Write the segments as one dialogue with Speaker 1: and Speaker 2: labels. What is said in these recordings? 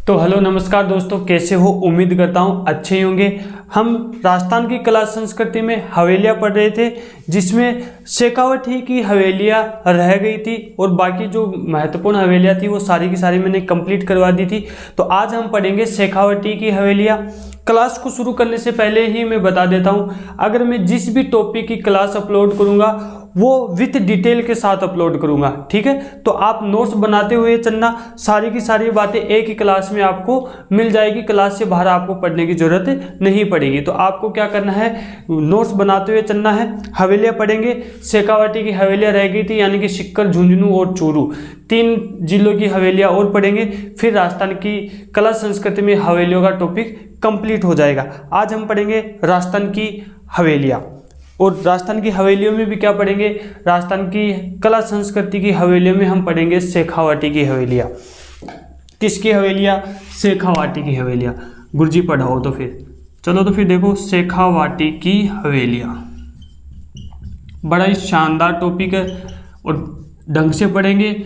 Speaker 1: तो हेलो नमस्कार दोस्तों, कैसे हो? उम्मीद करता हूँ अच्छे ही होंगे। हम राजस्थान की कला संस्कृति में हवेलियाँ पढ़ रहे थे, जिसमें शेखावटी की हवेलियाँ रह गई थी और बाकी जो महत्वपूर्ण हवेलियाँ थी वो सारी की सारी मैंने कंप्लीट करवा दी थी। तो आज हम पढ़ेंगे शेखावटी की हवेलियाँ। क्लास को शुरू करने से पहले ही मैं बता देता हूँ, अगर मैं जिस भी टॉपिक की क्लास अपलोड करूँगा वो विथ डिटेल के साथ अपलोड करूँगा, ठीक है? तो आप नोट्स बनाते हुए चलना, सारी की सारी बातें एक ही क्लास में आपको मिल जाएगी। क्लास से बाहर आपको पढ़ने की जरूरत नहीं पड़ेगी। तो आपको क्या करना है, नोट्स बनाते हुए चलना है। हवेलियाँ पढ़ेंगे। शेखावटी की हवेलियाँ रह गई थी, यानी कि सीकर, झुंझुनू और चूरू, 3 जिलों की हवेलियाँ और पढ़ेंगे। फिर राजस्थान की कला संस्कृति में हवेलियों का टॉपिक कंप्लीट हो जाएगा। आज हम पढ़ेंगे राजस्थान की हवेलियाँ, और राजस्थान की हवेलियों में भी क्या पढ़ेंगे, राजस्थान की कला संस्कृति की हवेलियों में हम पढ़ेंगे शेखावटी की हवेलियाँ। किसकी हवेलियाँ? शेखावटी की हवेलियाँ। गुरुजी पढ़ाओ तो फिर चलो। तो फिर देखो, शेखावटी की हवेलियाँ बड़ा ही शानदार टॉपिक है और ढंग से पढ़ेंगे।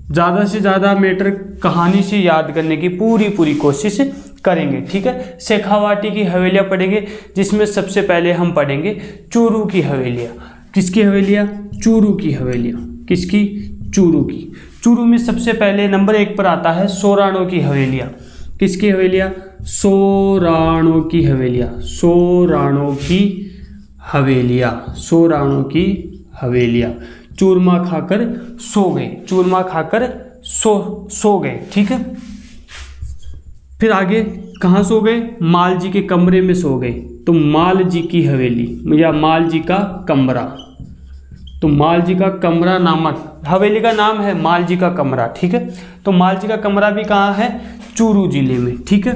Speaker 1: ज़्यादा से ज़्यादा मैटर कहानी से याद करने की पूरी कोशिश करेंगे, ठीक है? शेखावटी की हवेलियाँ पढ़ेंगे, जिसमें सबसे पहले हम पढ़ेंगे चूरू की हवेलियाँ। किसकी हवेलियाँ? चूरू की हवेलियाँ। किसकी? चूरू की। चूरू में सबसे पहले नंबर 1 पर आता है सोराणों की हवेलियाँ। किसकी हवेलियाँ? सोराणों की हवेलियाँ। सोराणों की हवेलियाँ। सोराणों की हवेलियाँ। चूरमा खाकर सो गए। चूरमा खाकर सो गए, ठीक है? फिर आगे कहाँ सो गए? माल जी के कमरे में सो गए। तो माल जी की हवेली या माल जी का कमरा। तो माल जी का कमरा नामक हवेली का नाम है माल जी का कमरा, ठीक है? तो माल जी का कमरा भी कहाँ है? चूरू जिले में, ठीक है?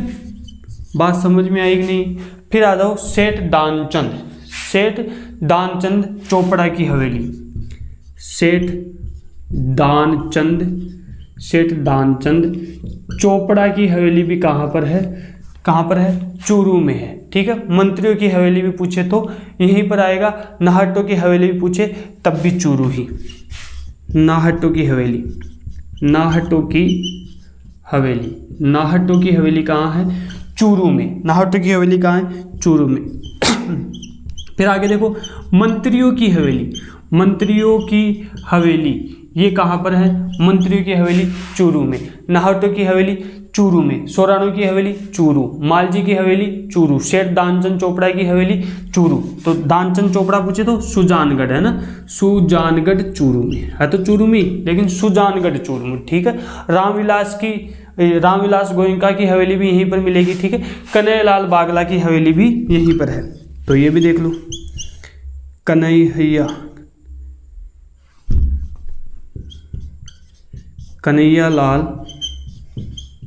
Speaker 1: बात समझ में आई कि नहीं? फिर आ जाओ सेठ दानचंद। सेठ दानचंद चोपड़ा की हवेली। सेठ दानचंद चोपड़ा की हवेली भी कहाँ पर है? कहाँ पर है? चूरू में है, ठीक है? मंत्रियों की हवेली भी पूछे तो यहीं पर आएगा। नाहटों की हवेली भी पूछे तब भी चूरू ही। नाहटों की हवेली। नाहटों की हवेली। नाहटों की हवेली कहाँ है? चूरू में। नाहटों की हवेली कहाँ है? चूरू में। फिर आगे देखो, मंत्रियों की हवेली। मंत्रियों की हवेली ये कहाँ पर है? मंत्रियों की हवेली चूरू में। नाहटों की हवेली चूरू में। सोराणों की हवेली चूरू। मालजी की हवेली चूरू। सेठ दानचंद चोपड़ा की हवेली चूरू। तो दानचंद चोपड़ा पूछे तो सुजानगढ़ है ना, सुजानगढ़ चूरू में है। तो चूरू में लेकिन सुजानगढ़ चूरू में, ठीक है? रामविलास गोयनका की हवेली भी यहीं पर मिलेगी, ठीक है? कन्हैयालाल बागला की हवेली भी यहीं पर है। तो ये भी देख लो, कन्हैयालाल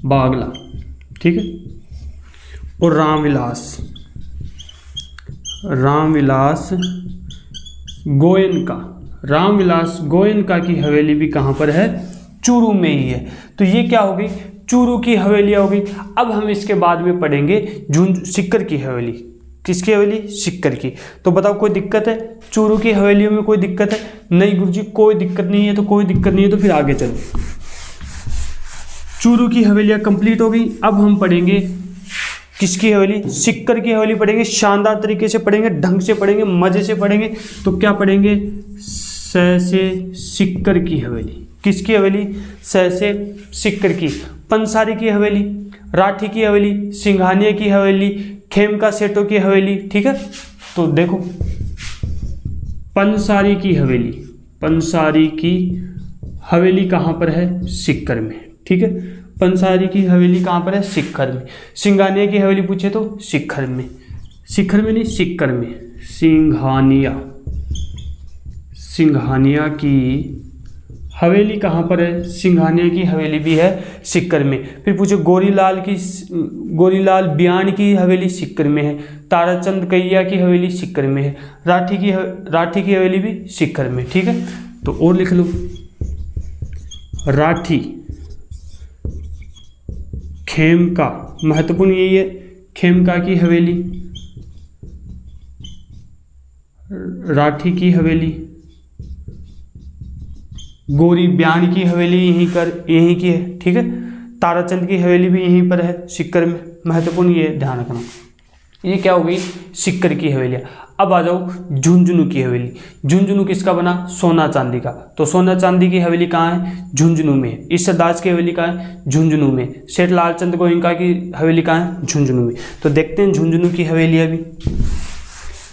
Speaker 1: बागला, ठीक है? और रामविलास गोयनका की हवेली भी कहाँ पर है? चूरू में ही है। तो ये क्या हो गई? चूरू की हवेलियाँ हो गई। अब हम इसके बाद में पढ़ेंगे सीकर की हवेली। किसकी हवेली? सीकर की। तो बताओ कोई दिक्कत है? चूरू की हवेलियों में कोई दिक्कत है? नहीं गुरुजी कोई दिक्कत नहीं है। तो कोई दिक्कत नहीं है तो फिर आगे चलो। चूरू की हवेलियाँ कंप्लीट हो गई। अब हम पढ़ेंगे किसकी हवेली? सीकर की हवेली पढ़ेंगे। शानदार तरीके से पढ़ेंगे, ढंग से पढ़ेंगे, मजे से पढ़ेंगे। तो क्या पढ़ेंगे? सीकर की हवेली। किसकी हवेली? सीकर की। पंसारी की हवेली, राठी की हवेली, सिंघानिया की हवेली, खेमका सेठों की हवेली, ठीक है? तो देखो, पंसारी की हवेली कहाँ पर है? सीकर में, ठीक है? पंसारी की हवेली कहाँ पर है? सीकर में। सिंघानिया की हवेली पूछे तो सीकर में नहीं, सीकर में। सिंघानिया की हवेली कहाँ पर है? सिंघानिया की हवेली भी है सीकर में। फिर पूछे गोरीलाल बियान की हवेली सीकर में है। ताराचंद कैया की हवेली सीकर में है। राठी की हवेली भी सीकर में, ठीक है? तो और लिख लो, राठी, खेमका, महत्वपूर्ण यही है, खेमका की हवेली, राठी की हवेली, गोरी ब्यान की हवेली यहीं की है, ठीक है? ताराचंद की हवेली भी यहीं पर है सीकर में, महत्वपूर्ण ये ध्यान रखना। ये क्या हो गई, सीकर की हवेलियाँ। अब आ जाओ झुंझुनू की हवेली। झुंझुनू किसका बना, सोना चांदी का। तो सोना चांदी की हवेली कहाँ है, झुंझुनू में है। ईश्वरदास की हवेली कहाँ है, झुंझुनू में। सेठ लालचंद गोयनका की हवेली कहाँ है, झुंझुनू में। तो देखते हैं झुंझुनू की हवेलियाँ भी।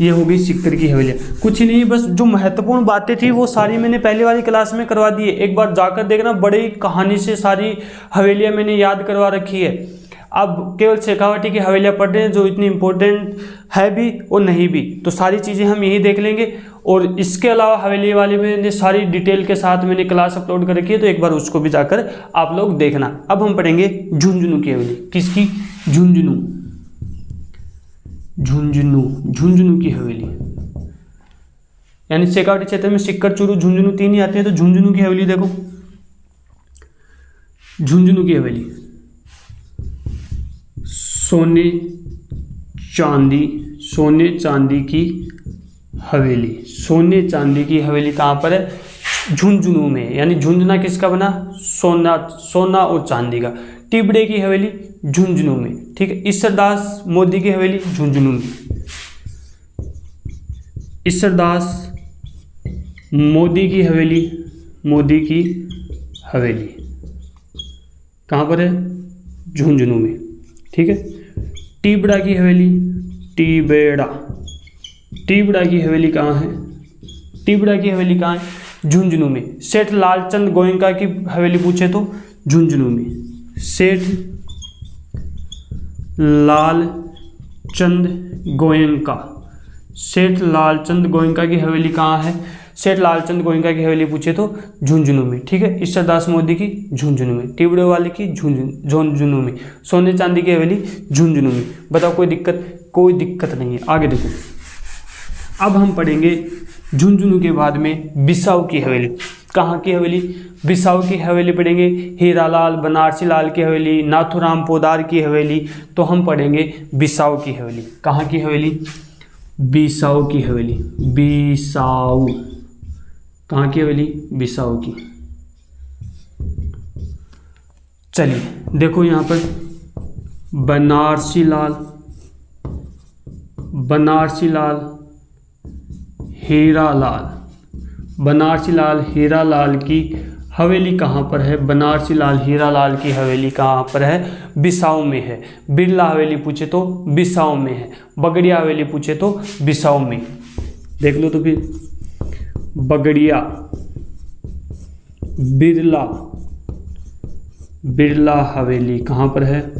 Speaker 1: ये हो गई सीकर की हवेलियाँ। कुछ नहीं, बस जो महत्वपूर्ण बातें थी वो सारी मैंने पहले वाली क्लास में करवा दी है। एक बार जाकर देखना, बड़ी कहानी से सारी हवेलियाँ मैंने याद करवा रखी है। अब केवल शेखावटी की हवेलियाँ पढ़ रहे हैं जो इतनी इंपॉर्टेंट है भी और नहीं भी, तो सारी चीज़ें हम यही देख लेंगे। और इसके अलावा हवेली वाले मैंने सारी डिटेल के साथ मैंने क्लास अपलोड कर रखी है, तो एक बार उसको भी जाकर आप लोग देखना। अब हम पढ़ेंगे झुंझुनू की हवेली। किसकी, झुंझुनू। झुंझुनू, झुंझुनू की हवेली यानी शेखावटी क्षेत्र में सीकर, चूरू, झुंझुनू तीन ही आते हैं। तो झुंझुनू की हवेली देखो, झुंझुनू की हवेली सोने चांदी की हवेली। सोने चांदी की हवेली कहाँ पर है, झुंझुनू में। यानी झुंझुना किसका बना, सोना और चांदी का। टिबड़े की हवेली झुंझुनू में, ठीक है। ईश्वरदास मोदी की हवेली झुंझुनू में। ईश्वरदास मोदी की हवेली कहाँ पर है, झुंझुनू में, ठीक है। टिबड़ा की हवेली, टिबड़ा की हवेली कहाँ है, टिबड़ा की हवेली कहाँ है, झुंझुनू में। सेठ लालचंद गोयनका की हवेली पूछे तो झुंझुनू में। सेठ लालचंद गोयनका की हवेली कहाँ है, सेठ लालचंद गोयनका की हवेली पूछे तो झुंझुनू में, ठीक है। ईश्वरदास मोदी की झुंझुनू में, टिबड़े वाले की झुंझुनू में, सोने चांदी की हवेली झुंझुनू में। बताओ कोई दिक्कत नहीं है। आगे देखो, अब हम पढ़ेंगे झुंझुनू के बाद में बिसाऊ की हवेली। कहाँ की हवेली, बिसाऊ की हवेली पढ़ेंगे। हीरालाल बनारसी लाल की हवेली, नाथूराम पोदार की हवेली। तो हम पढ़ेंगे बिसाऊ की हवेली। कहाँ की हवेली, बिसाऊ की हवेली। बिसाऊ कहाँ की हवेली, बिसाऊ की। चलिए देखो यहाँ पर बनारसी लाल हीरालाल की हवेली कहाँ पर है, बनारसी लाल हीरालाल की हवेली कहाँ पर है, बिसाऊ में है। बिरला हवेली पूछे तो बिसाऊ में है। बगड़िया हवेली पूछे तो बिसाऊ में। देख लो तो फिर, बगड़िया, बिरला हवेली कहाँ पर है,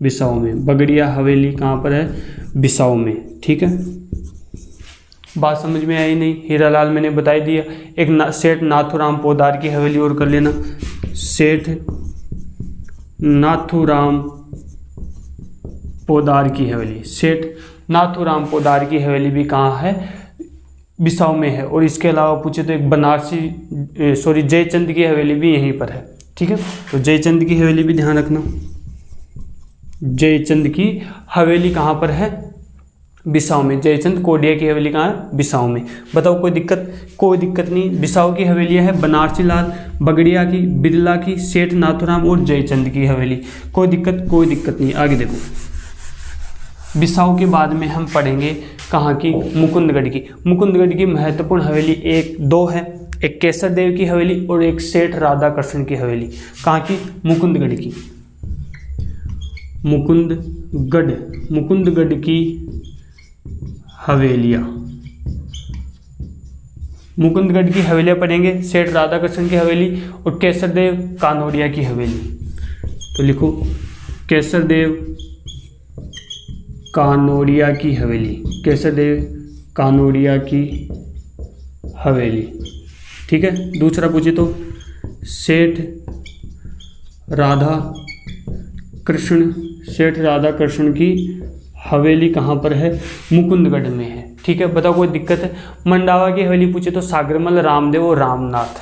Speaker 1: बिसाऊ में। बगड़िया हवेली कहाँ पर है, बिसाऊ में, ठीक है। बात समझ में आई नहीं, हीरालाल मैंने बता दिया। एक सेठ नाथूराम पोदार की हवेली और कर लेना। सेठ नाथूराम पोदार की हवेली, सेठ नाथूराम पोदार की हवेली भी कहाँ है, बिसाऊ में है। और इसके अलावा पूछे तो एक जयचंद की हवेली भी यहीं पर है, ठीक है। तो जयचंद की हवेली भी ध्यान रखना। जयचंद की हवेली कहाँ पर है, बिसाऊ में। जयचंद कोडिया की हवेली कहाँ है, बिसाऊ में। बताओ कोई दिक्कत नहीं। बिसाऊ की हवेलियाँ है बनारसी लाल, बगड़िया की, बिरला की, सेठ नाथूराम और जयचंद की हवेली। कोई दिक्कत नहीं। आगे देखो, बिसाऊ के बाद में हम पढ़ेंगे कहाँ की, मुकुंदगढ़ की। मुकुंदगढ़ की महत्वपूर्ण हवेली दो है, एक केसर देव की हवेली और एक सेठ राधा कृष्ण की हवेली। कहाँ की, मुकुंदगढ़ की। मुकुंदगढ़ की हवेलियाँ, मुकुंदगढ़ की हवेलियाँ पढ़ेंगे। सेठ राधा कृष्ण की हवेली और केसर देव कानोड़िया की हवेली। तो लिखो, केसर देव कानोड़िया की हवेली, केसर देव कानोड़िया की हवेली, ठीक है। दूसरा पूछे तो सेठ राधा कृष्ण की हवेली कहाँ पर है, मुकुंदगढ़ में है, ठीक है। बताओ कोई दिक्कत है। मंडावा की हवेली पूछे तो सागरमल, रामदेव और रामनाथ,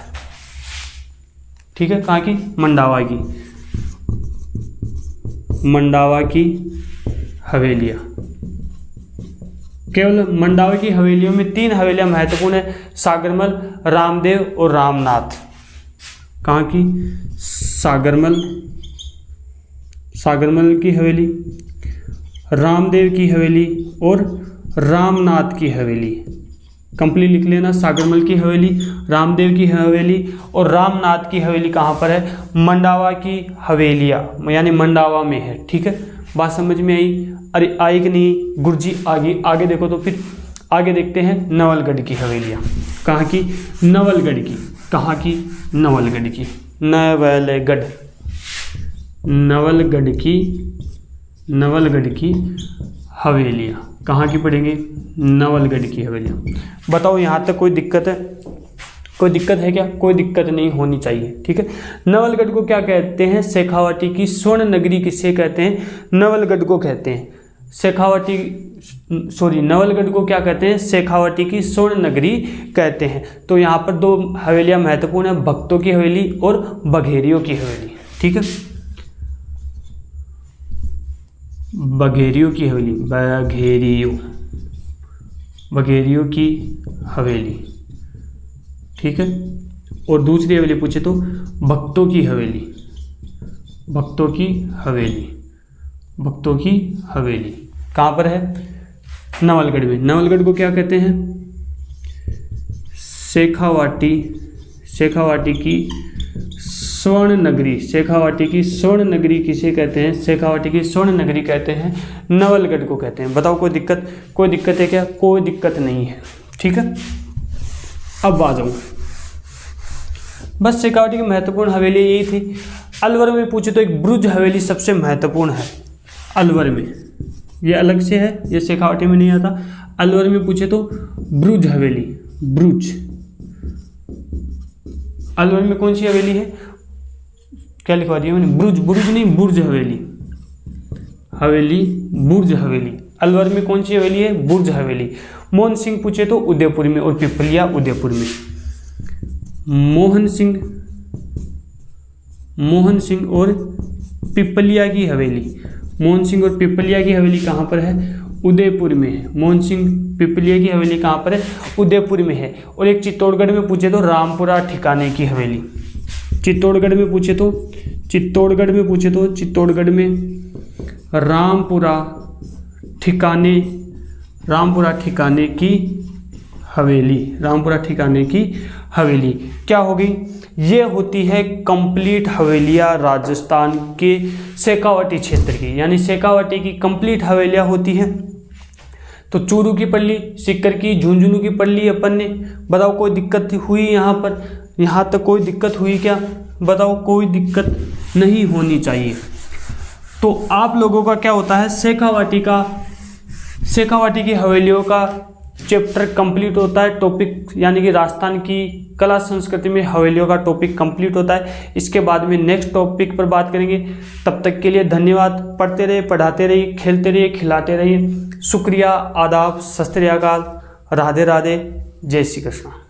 Speaker 1: ठीक है। कहाँ की, मंडावा की हवेलियाँ। केवल मंडावा की हवेलियों में 3 हवेलियाँ महत्वपूर्ण है, सागरमल, रामदेव और रामनाथ। कहाँ की, सागरमल, सागरमल की हवेली, रामदेव की हवेली और रामनाथ की हवेली। कंप्लीट लिख लेना, सागरमल की हवेली, रामदेव की हवेली और रामनाथ की हवेली कहाँ पर है? मंडावा की हवेलियाँ, यानी मंडावा में है। ठीक है, बात समझ में आई? अरे आई कि नहीं गुरुजी? आगे देखो तो फिर आगे देखते हैं नवलगढ़ की हवेलियाँ। कहाँ की? नवलगढ़ की। कहाँ की? नवलगढ़ की। नवलगढ़ की हवेलियाँ कहाँ की पड़ेंगी? नवलगढ़ की हवेलियाँ। बताओ यहाँ तक कोई दिक्कत है? कोई दिक्कत है क्या? कोई दिक्कत नहीं होनी चाहिए। ठीक है, नवलगढ़ को क्या कहते हैं? शेखावाटी की स्वर्ण नगरी किसे कहते हैं? नवलगढ़ को कहते हैं। नवलगढ़ को क्या कहते हैं? शेखावाटी की स्वर्ण नगरी कहते हैं। तो यहाँ पर दो हवेलियाँ महत्वपूर्ण है, भक्तों की हवेली और बघेरियों की हवेली। ठीक है, बघेरियों की हवेली, बघेरियों की हवेली। ठीक है, और दूसरी हवेली पूछे तो भक्तों की हवेली, भक्तों की हवेली, भक्तों की हवेली कहाँ पर है? नवलगढ़ में। नवलगढ़ को क्या कहते हैं? शेखावाटी की स्वर्ण नगरी। शेखावाटी की स्वर्ण नगरी किसे कहते हैं? शेखावाटी की स्वर्ण नगरी कहते हैं, नवलगढ़ को कहते हैं। बताओ कोई दिक्कत? कोई दिक्कत है क्या? कोई दिक्कत नहीं है। ठीक है, अब आ जाऊँ, बस शेखावाटी की महत्वपूर्ण हवेली यही थी। अलवर में पूछे तो एक ब्रुज हवेली सबसे महत्वपूर्ण है। अलवर में, ये अलग से है, ये शेखावाटी में नहीं आता। अलवर में पूछे तो ब्रुज हवेली, ब्रुज। अलवर में कौन सी हवेली है? क्या लिखवा दिया मैंने? ब्रुज, बुर्ज नहीं, बुर्ज हवेली, हवेली बुर्ज हवेली। अलवर में कौन सी हवेली है? बुर्ज हवेली। मोहन सिंह पूछे तो उदयपुर में और पिपलिया उदयपुर में। मोहन सिंह और पिपलिया की हवेली, मोहन सिंह और पिपलिया की हवेली कहाँ पर है? उदयपुर में है। मोहन सिंह पिपलिया की हवेली कहाँ पर है? उदयपुर में है। और एक चित्तौड़गढ़ में पूछे तो रामपुरा ठिकाने की हवेली। चित्तौड़गढ़ में पूछे तो चित्तौड़गढ़ में रामपुरा ठिकाने की हवेली, रामपुरा ठिकाने की हवेली क्या होगी? ये होती है कंप्लीट हवेलियाँ राजस्थान के शेखावाटी क्षेत्र की, यानी शेखावाटी की कंप्लीट हवेलियाँ होती हैं। तो चूरू की पढ़ ली, सीकर की, झुंझुनू की पढ़ ली अपन ने। बताओ कोई दिक्कत हुई यहाँ पर? यहाँ तक कोई दिक्कत हुई क्या? बताओ, कोई दिक्कत नहीं होनी चाहिए। तो आप लोगों का क्या होता है? शेखावाटी की हवेलियों का चैप्टर कंप्लीट होता है, टॉपिक यानी कि राजस्थान की कला संस्कृति में हवेलियों का टॉपिक कंप्लीट होता है। इसके बाद में नेक्स्ट टॉपिक पर बात करेंगे। तब तक के लिए धन्यवाद। पढ़ते रहिए, पढ़ाते रहिए, खेलते रहिए, खिलाते रहिए। शुक्रिया, आदाब, सत श्री अकाल, राधे राधे, जय श्री कृष्ण।